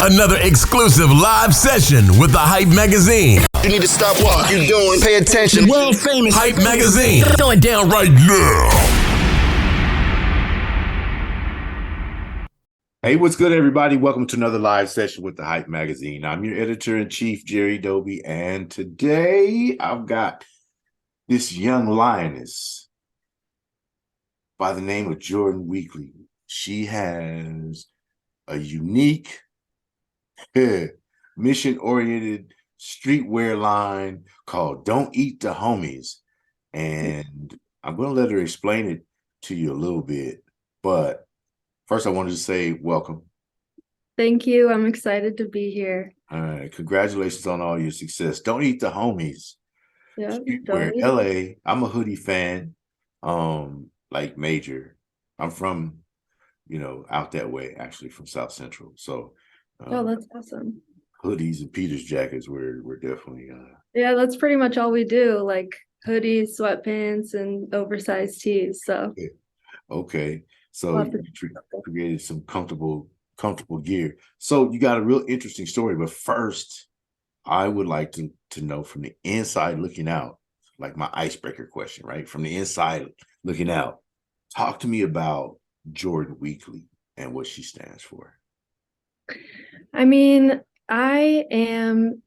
Another exclusive live session with the Hype Magazine. You need to stop what you're doing. Pay attention. World famous Hype Magazine. Going down right now. Hey, what's good, everybody? Welcome to another live session with the Hype Magazine. I'm your editor-in-chief, Jerry Doby, and today I've got this young lioness by the name of Jordyn Weekly. She has a unique, mission-oriented streetwear line called D.E.H. And I'm going to let her explain it to you a little bit, but first, I wanted to say welcome. Thank you. I'm excited to be here. All right. Congratulations on all your success. D.E.H. Yeah. Streetwear, LA. I'm a hoodie fan, like major. I'm from, out that way, actually from South Central. So, that's awesome. Hoodies and Peter's jackets were definitely. Yeah, that's pretty much all we do, like hoodies, sweatpants, and oversized tees. So. Okay. So you created some comfortable gear. So you got a real interesting story. But first, I would like to know from the inside looking out, like my icebreaker question, right? From the inside looking out, talk to me about Jordyn Weekly and what she stands for. I mean, I am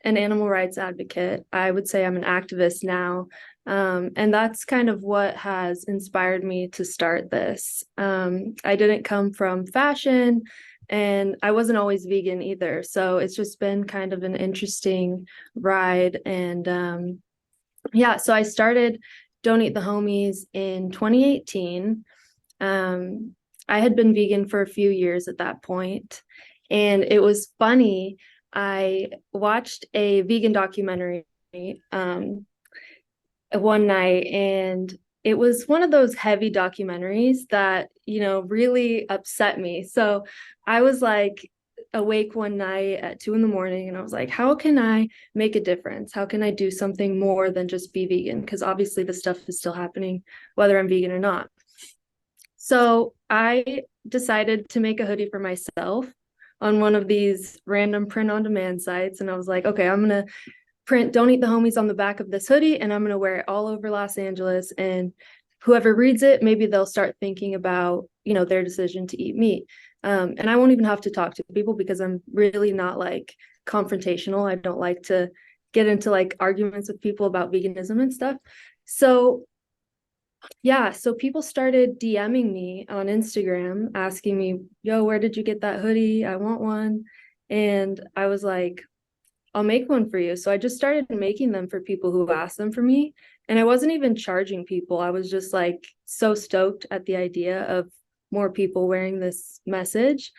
an animal rights advocate. I would say I'm an activist now. And that's kind of what has inspired me to start this. I didn't come from fashion and I wasn't always vegan either. So it's just been kind of an interesting ride. And so I started Don't Eat the Homies in 2018. I had been vegan for a few years at that point. And it was funny. I watched a vegan documentary one night, and it was one of those heavy documentaries that, really upset me. So I was like awake one night at 2 a.m. and I was like, how can I make a difference? How can I do something more than just be vegan? Because obviously the stuff is still happening, whether I'm vegan or not. So I decided to make a hoodie for myself on one of these random print-on-demand sites. And I was like, okay, I'm going to print Don't Eat the Homies on the back of this hoodie, and I'm going to wear it all over Los Angeles. And whoever reads it, maybe they'll start thinking about, their decision to eat meat. And I won't even have to talk to people because I'm really not like confrontational. I don't like to get into like arguments with people about veganism and stuff. So people started DMing me on Instagram asking me, yo, where did you get that hoodie? I want one. And I was like, I'll make one for you. So I just started making them for people who asked them for me. And I wasn't even charging people. I was just like so stoked at the idea of more people wearing this message.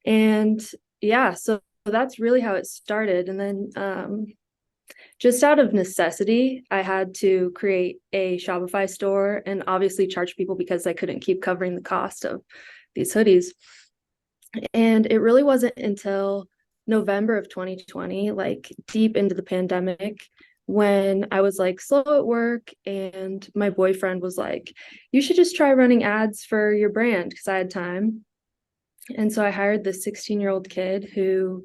And so that's really how it started. And then just out of necessity, I had to create a Shopify store and obviously charge people because I couldn't keep covering the cost of these hoodies. And it really wasn't until November of 2020, like deep into the pandemic, when I was like slow at work and my boyfriend was like, you should just try running ads for your brand, because I had time. And so I hired this 16-year-old kid who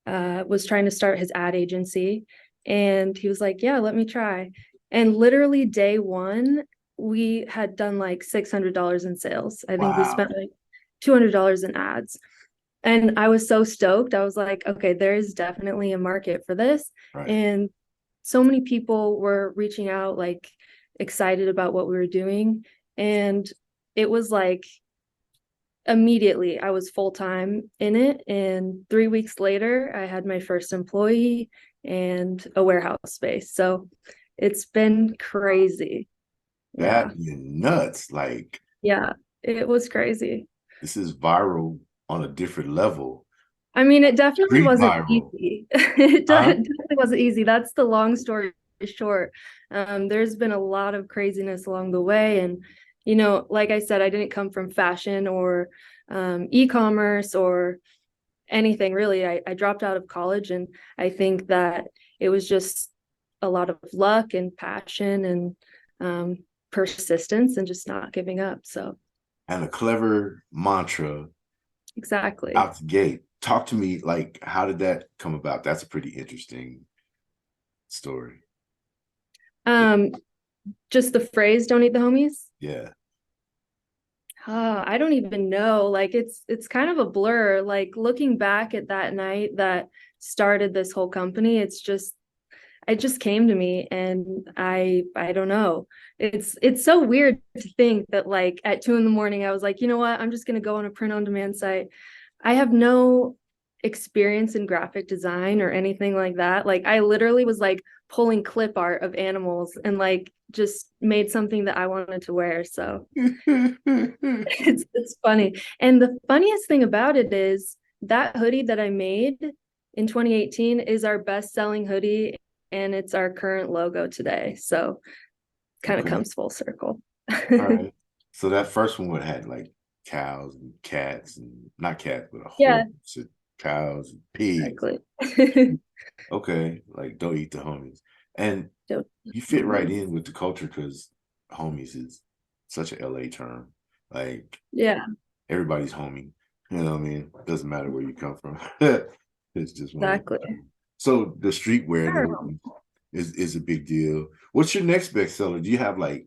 was trying to start his ad agency. And he was like, yeah, let me try. And literally day one, we had done like $600 in sales. I think we spent like $200 in ads. And I was so stoked. I was like, okay, there is definitely a market for this. Right. And so many people were reaching out, like excited about what we were doing. And it was like immediately I was full-time in it. And 3 weeks later, I had my first employee and a warehouse space. So it's been crazy. That is nuts. Like, yeah, it was crazy. This is viral on a different level. I mean, it definitely wasn't viral. easy. It definitely wasn't easy. That's the long story short. There's been a lot of craziness along the way. And, like I said, I didn't come from fashion or e-commerce or anything really. I dropped out of college, and I think that it was just a lot of luck and passion and persistence and just not giving up. So, and a clever mantra exactly out the gate. talk to me, like, how did that come about? That's a pretty interesting story. Um, just the phrase "Don't eat the homies." Yeah. I don't even know. Like it's kind of a blur. Like looking back at that night that started this whole company, it just came to me, and I don't know. It's so weird to think that like at 2 a.m. I was like, you know what? I'm just gonna go on a print on demand site. I have no experience in graphic design or anything like that. Like I literally was like pulling clip art of animals and like just made something that I wanted to wear. So it's funny. And the funniest thing about it is that hoodie that I made in 2018 is our best-selling hoodie, and it's our current logo today. So kind of Okay. comes full circle. All right. So that first one would have had like cows and cats, and not cats, but a Yeah, whole bunch of cows and pigs. exactly. Okay, like don't eat the homies. And Don't- you fit right in with the culture because homies is such a LA term. Like Yeah, everybody's homie. You know what I mean? Doesn't matter where you come from. It's just one of exactly. those. So the streetwear, I the don't know. hoodies is a big deal. What's your next best seller? Do you have like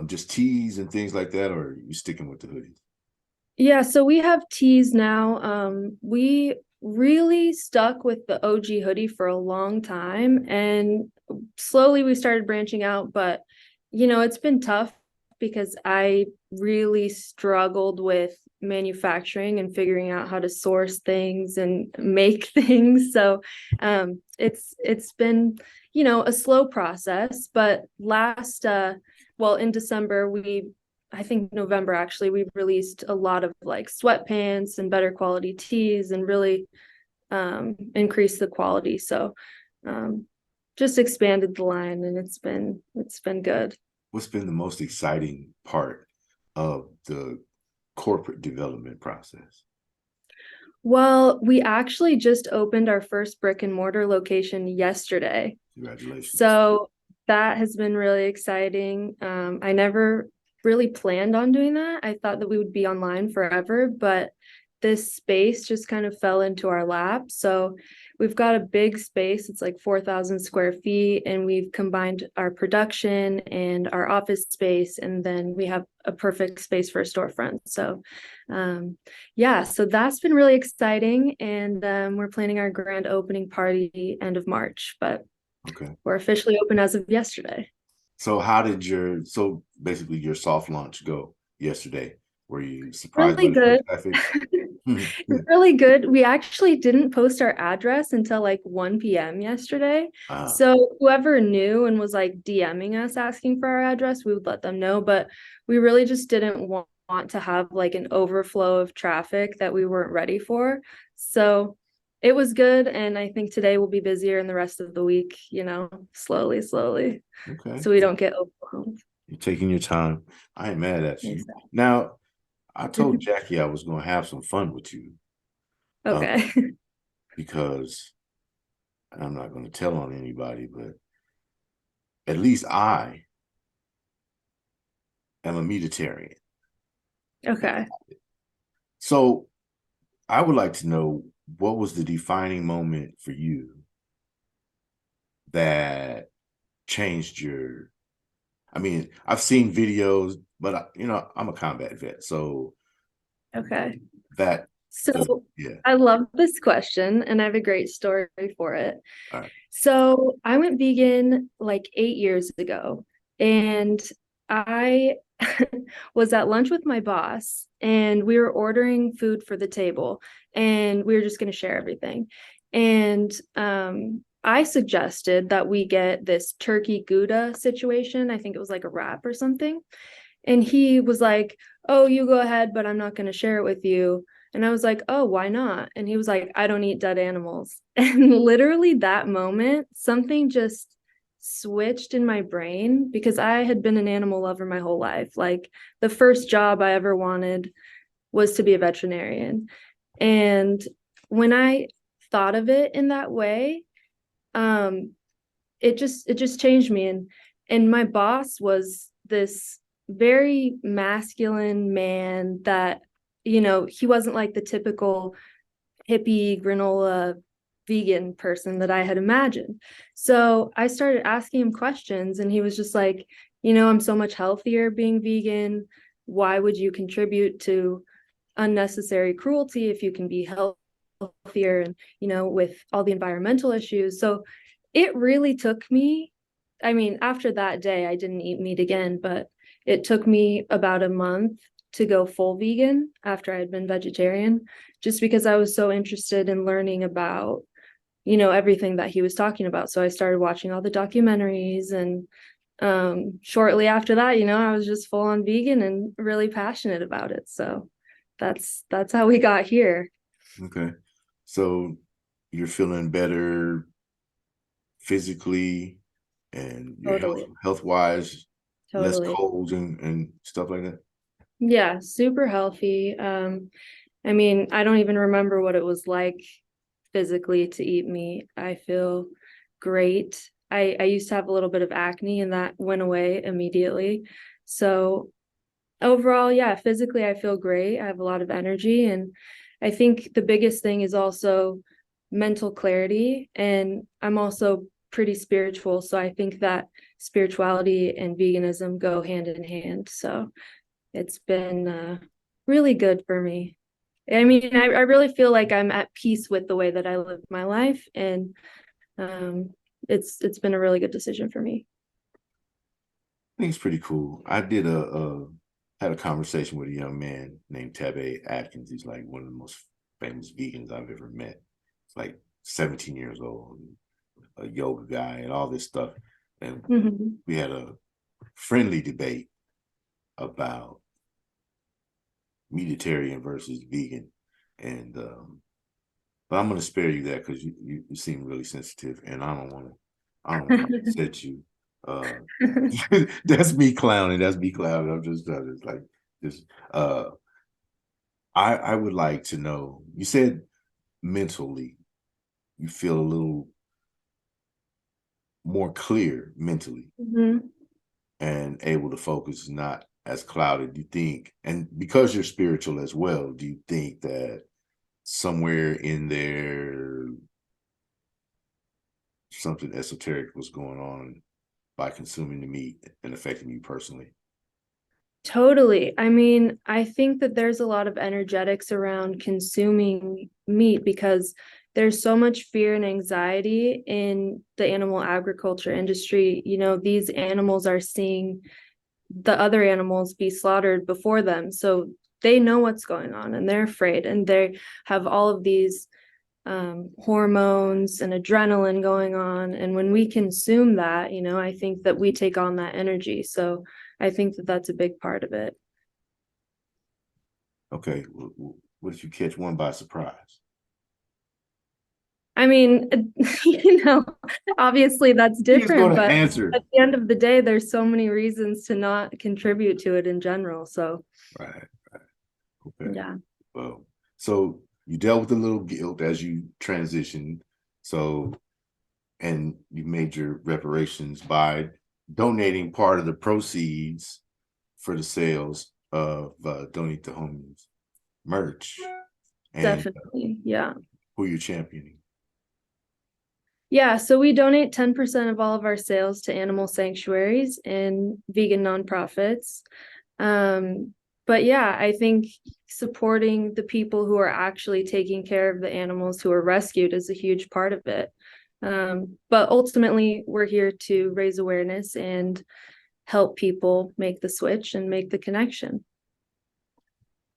just tees and things like that, or are you sticking with the hoodies? Yeah, so we have tees now. We really stuck with the OG hoodie for a long time, and slowly we started branching out, but it's been tough because I really struggled with manufacturing and figuring out how to source things and make things. So, it's been, a slow process, but in December I think November actually, we released a lot of like sweatpants and better quality tees and really increased the quality. So just expanded the line, and it's been good. What's been the most exciting part of the corporate development process? Well, we actually just opened our first brick and mortar location yesterday. Congratulations. So that has been really exciting. I never really planned on doing that. I thought that we would be online forever, but this space just kind of fell into our lap. So we've got a big space. It's like 4,000 square feet, and we've combined our production and our office space, and then we have a perfect space for a storefront. So yeah, so that's been really exciting, and we're planning our grand opening party end of March, but Okay. we're officially open as of yesterday. So how did so basically your soft launch go yesterday? Were you surprised by Really the foot good. traffic? Really good. We actually didn't post our address until like 1 p.m. yesterday. uh, So whoever knew and was like DMing us asking for our address, we would let them know. But we really just didn't want to have like an overflow of traffic that we weren't ready for. So it was good. And I think today will be busier in the rest of the week, slowly, slowly. okay. So we don't get overwhelmed. You're taking your time. I ain't mad at you. Exactly. Now, I told Jackie I was going to have some fun with you um, Okay. because I'm not going to tell on anybody, but at least I am a meatitarian. Okay. So I would like to know, what was the defining moment for you that changed your, I mean, I've seen videos, but I'm a combat vet. So Okay. that does, So yeah. I love this question, and I have a great story for it. All right. So I went vegan like 8 years ago, and I was at lunch with my boss, and we were ordering food for the table, and we were just going to share everything. And I suggested that we get this turkey Gouda situation. I think it was like a wrap or something. And he was like, "Oh, you go ahead, but I'm not going to share it with you." And I was like, "Oh, why not?" And he was like, "I don't eat dead animals." And literally that moment, something just switched in my brain because I had been an animal lover my whole life. Like the first job I ever wanted was to be a veterinarian. And when I thought of it in that way, um, it just changed me. And my boss was this very masculine man that he wasn't like the typical hippie granola vegan person that I had imagined. So I started asking him questions, and he was just like, I'm so much healthier being vegan. Why would you contribute to unnecessary cruelty if you can be healthier, and with all the environmental issues? So it really took me, I mean, after that day I didn't eat meat again, but it took me about a month to go full vegan after I had been vegetarian, just because I was so interested in learning about everything that he was talking about. So I started watching all the documentaries, and shortly after that, I was just full on vegan and really passionate about it. So that's how we got here. Okay. So you're feeling better physically and your Totally. health wise, less Totally. colds and stuff like that? Yeah, super healthy. I mean, I don't even remember what it was like physically to eat meat. I feel great. I used to have a little bit of acne, and that went away immediately. So overall, yeah, physically I feel great. I have a lot of energy, and I think the biggest thing is also mental clarity. And I'm also pretty spiritual, so I think that spirituality and veganism go hand in hand. So it's been really good for me. I mean, I really feel like I'm at peace with the way that I live my life, and it's been a really good decision for me. I think it's pretty cool. I had a conversation with a young man named Tabe Atkins. He's like one of the most famous vegans I've ever met. It's like 17 years old, a yoga guy, and all this stuff. And we had a friendly debate about meatitarian versus vegan. And but I'm gonna spare you that because you seem really sensitive, and I don't want to upset you. That's me clowning. That's me clowning. I'm just like just I would like to know. You said mentally you feel a little more clear mentally and able to focus, not as clouded. Do you think, and because you're spiritual as well, do you think that somewhere in there something esoteric was going on by consuming the meat and affecting you personally? Totally. I mean, I think that there's a lot of energetics around consuming meat because there's so much fear and anxiety in the animal agriculture industry. These animals are seeing the other animals be slaughtered before them. So they know what's going on, and they're afraid, and they have all of these hormones and adrenaline going on. And when we consume that, I think that we take on that energy. So I think that that's a big part of it. Okay. What if you catch one by surprise? I mean, obviously that's different, but answer. at the end of the day, there's so many reasons to not contribute to it in general. So, Right. Okay. Yeah. Well, so you dealt with a little guilt as you transitioned. So, and you made your reparations by donating part of the proceeds for the sales of Donate to Homies merch. And Definitely. Yeah. who you're championing? Yeah, so we donate 10% of all of our sales to animal sanctuaries and vegan nonprofits. But yeah, I think supporting the people who are actually taking care of the animals who are rescued is a huge part of it. But ultimately, we're here to raise awareness and help people make the switch and make the connection.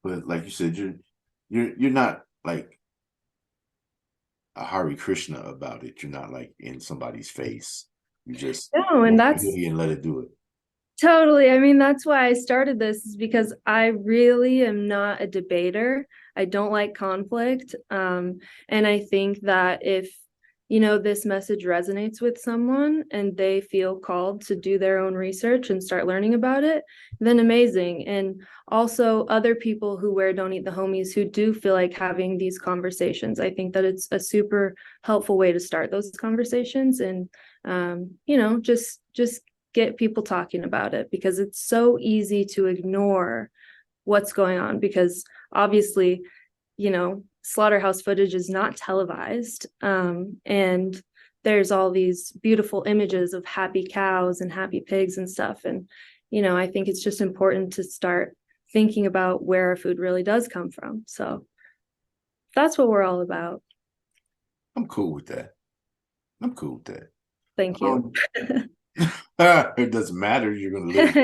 But like you said, you're not like a Hare Krishna about it. You're not like in somebody's face. You just No, and that's and let it do it. totally. I mean, that's why I started this, is because I really am not a debater. I don't like conflict. And I think that if, this message resonates with someone and they feel called to do their own research and start learning about it, then amazing. And also other people who wear Don't Eat the Homies who do feel like having these conversations. I think that it's a super helpful way to start those conversations and, just get people talking about it, because it's so easy to ignore what's going on, because obviously slaughterhouse footage is not televised. And there's all these beautiful images of happy cows and happy pigs and stuff. And, I think it's just important to start thinking about where our food really does come from. So that's what we're all about. I'm cool with that. Thank you. It doesn't matter. You're going to live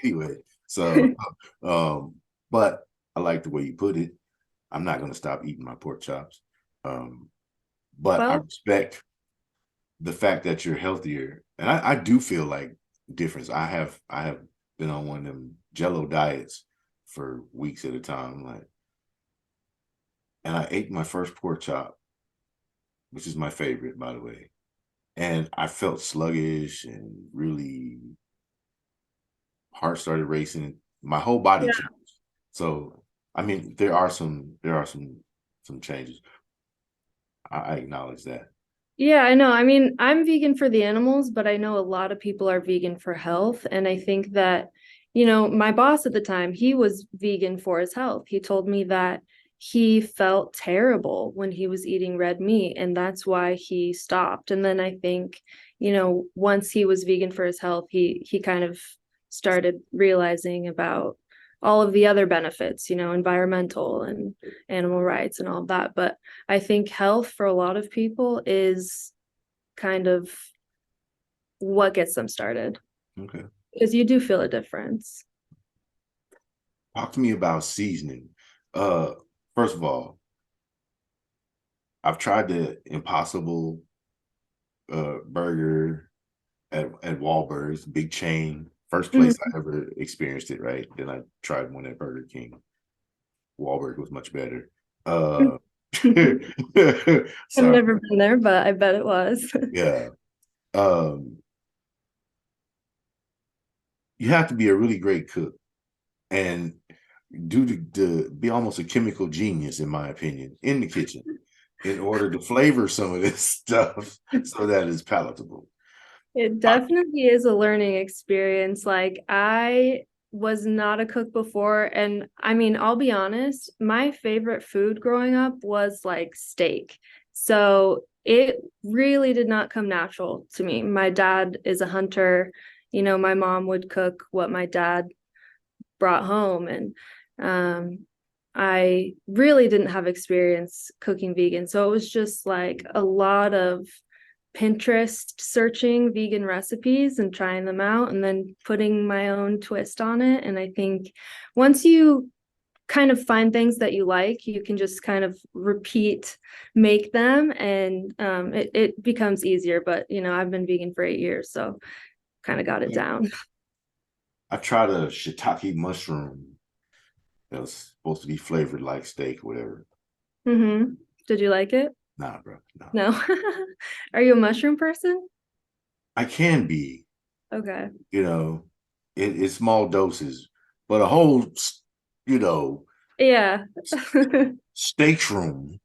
anyway. So, but I like the way you put it. I'm not going to stop eating my pork chops. But I respect the fact that you're healthier. And I do feel like difference. I have been on one of them Jello diets for weeks at a time. And I ate my first pork chop, which is my favorite, by the way. And I felt sluggish and really heart started racing. My whole body changed. So, I mean, there are some changes. I acknowledge that. Yeah, I know. I mean, I'm vegan for the animals, but I know a lot of people are vegan for health. And I think that, my boss at the time, he was vegan for his health. He told me that he felt terrible when he was eating red meat, and that's why he stopped. And then I think, once he was vegan for his health, he kind of started realizing about all of the other benefits, environmental and animal rights and all of that. But I think health for a lot of people is kind of what gets them started. Okay. Because you do feel a difference. Talk to me about seasoning. First of all, I've tried the Impossible burger at Wahlburgers, big chain. First place I ever experienced it, right? Then I tried one at Burger King. Wahlburg was much better. I've never been there, but I bet it was. Yeah. You have to be a really great cook and to be almost a chemical genius, in my opinion, in the kitchen in order to flavor some of this stuff so that it's palatable. It definitely is a learning experience. Like, I was not a cook before. And I mean, I'll be honest, my favorite food growing up was like steak. So it really did not come natural to me. My dad is a hunter. My mom would cook what my dad brought home. And I really didn't have experience cooking vegan. So it was just like a lot of Pinterest searching vegan recipes and trying them out and then putting my own twist on it. And I think once you kind of find things that you like, you can just kind of make them, and it becomes easier. But I've been vegan for 8 years, so kind of got it down. I tried a shiitake mushroom that was supposed to be flavored like steak, whatever. Did you like it? Nah, bro. No. Are you a mushroom person? I can be. Okay. In small doses, but a whole, Yeah. steak shroom.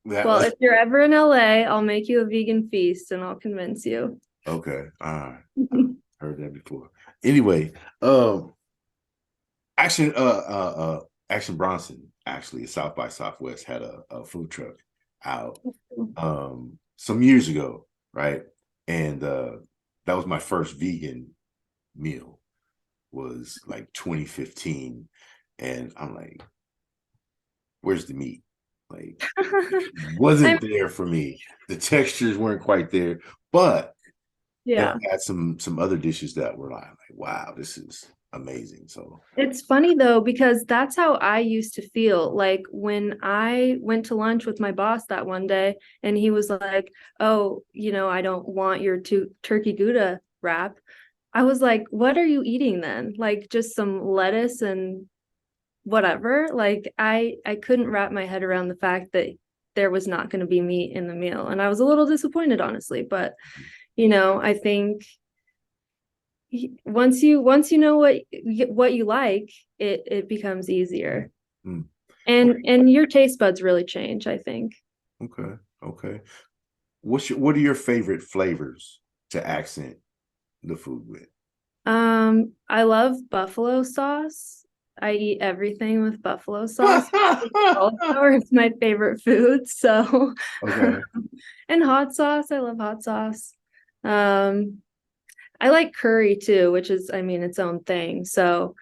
Well, if you're ever in LA, I'll make you a vegan feast and I'll convince you. Okay. All right. Heard that before. Anyway, Action Bronson, actually, at South by Southwest had a food truck out some years ago, right? And that was my first vegan meal, was like 2015. And I'm like, where's the meat? Like, wasn't there for me. The textures weren't quite there, but yeah, I had some other dishes that were like, wow, this is amazing. So it's funny though, because that's how I used to feel like when I went to lunch with my boss that one day and he was like, oh, I don't want your turkey Gouda wrap. I was like, what are you eating then? Like just some lettuce and whatever. Like I couldn't wrap my head around the fact that there was not going to be meat in the meal. And I was a little disappointed, honestly, but I think once you know what you like, it becomes easier. And your taste buds really change, I think. Okay. What are your favorite flavors to accent the food with? I love buffalo sauce. I eat everything with buffalo sauce. Cauliflower is my favorite food. So, Okay. and hot sauce. I love hot sauce. I like curry too, which is, I mean, its own thing. So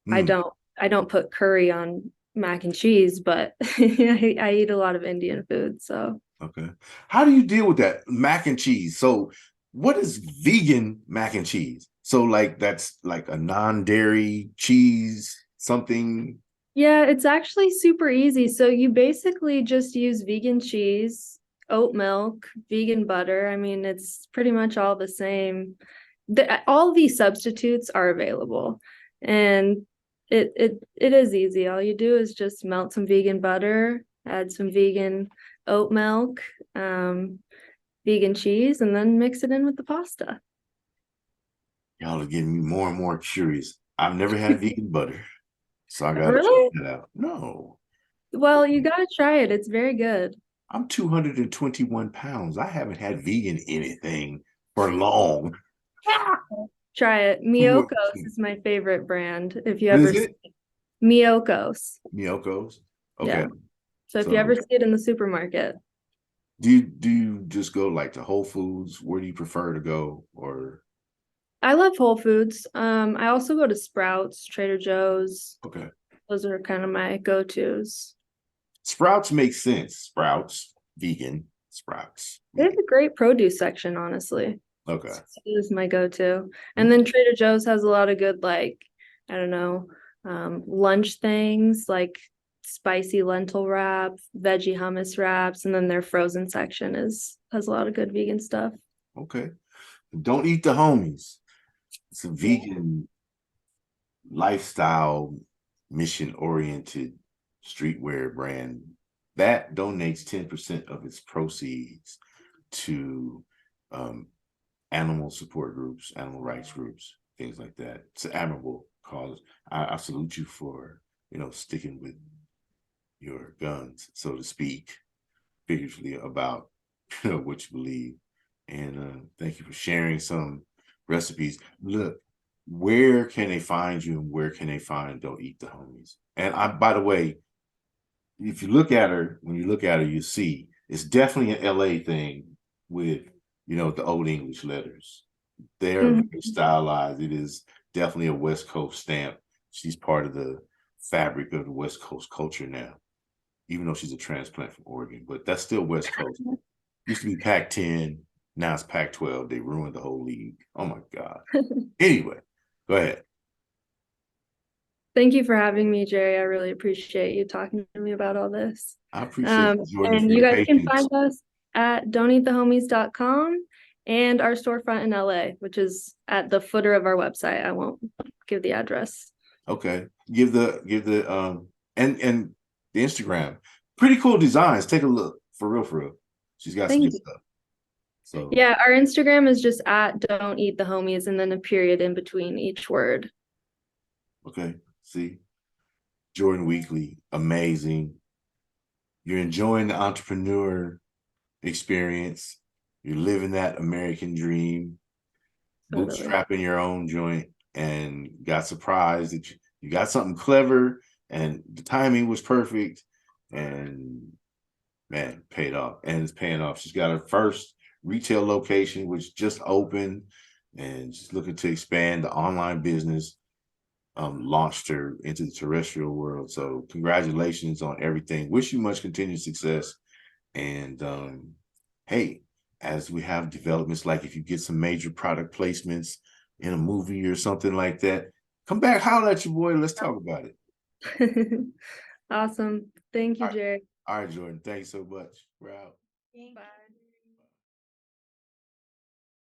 Mm, I don't put curry on mac and cheese, but I eat a lot of Indian food. So okay. How do you deal with that mac and cheese? So, what is vegan mac and cheese? So, like, that's like a non-dairy cheese, something. yeah, it's actually super easy. So you basically just use vegan cheese, oat milk, vegan butter. I mean, it's pretty much all the same. All these substitutes are available, and it is easy. All you do is just melt some vegan butter, add some vegan oat milk, vegan cheese, and then mix it in with the pasta. Y'all are getting me more and more curious. I've never had vegan butter, so I gotta check Really? that out. No, Well, you gotta try it. It's very good. I'm 221 pounds. I haven't had vegan anything for long. Try it. What Miyoko's is my favorite brand. If you is ever see it? Miyoko's. Miyoko's? Yeah. Okay. So if you So ever see it in the supermarket, do you just go like to Whole Foods? Where do you prefer to go? Or I love Whole Foods. I also go to Sprouts, Trader Joe's. okay. Those are kind of my go-tos. Sprouts makes sense. Sprouts, vegan, Sprouts. They have a great produce section, honestly. Okay. So it is my go-to. And then Trader Joe's has a lot of good, like, I don't know, lunch things like spicy lentil wrap, veggie hummus wraps, and then their frozen section has a lot of good vegan stuff. Okay. Don't eat the homies. It's a vegan lifestyle, mission-oriented streetwear brand that donates 10% of its proceeds to animal support groups, animal rights groups, things like that. It's an admirable cause. I salute you for, sticking with your guns, so to speak, figuratively about what you believe. And thank you for sharing some recipes. Look, where can they find you and where can they find Don't Eat the Homies? And by the way, if you look at her, when you look at her, you see it's definitely an LA thing with, the old English letters. They're very stylized. It is definitely a West Coast stamp. She's part of the fabric of the West Coast culture now, even though she's a transplant from Oregon, but that's still West Coast. Used to be Pac-10, now it's Pac-12. They ruined the whole league. Oh my God. Anyway, go ahead. Thank you for having me, Jerry. I really appreciate you talking to me about all this. I appreciate you, Jordyn, for And you your guys can patience. find us at don'teatthehomies.com and our storefront in LA, which is at the footer of our website. I won't give the address. Okay. Give the and the Instagram. Pretty cool designs. Take a look. For real, for real. She's got some Thank good you. stuff. So Yeah, our Instagram is just at don't eat the homies and then a period in between each word. okay. See. Jordyn Weekly, amazing. You're enjoying the entrepreneur experience. You're living that American dream, Totally. bootstrapping your own joint, and got surprised that you got something clever and the timing was perfect, and man, paid off. And it's paying off. She's got her first retail location, which just opened, and she's looking to expand the online business. Launched her into the terrestrial world. So congratulations on everything. Wish you much continued success. And hey, as we have developments, like if you get some major product placements in a movie or something like that, come back, holler at your boy. Let's talk about it. Awesome. Thank you, Jerry. All right, Jordyn. Thanks so much. We're out. Bye.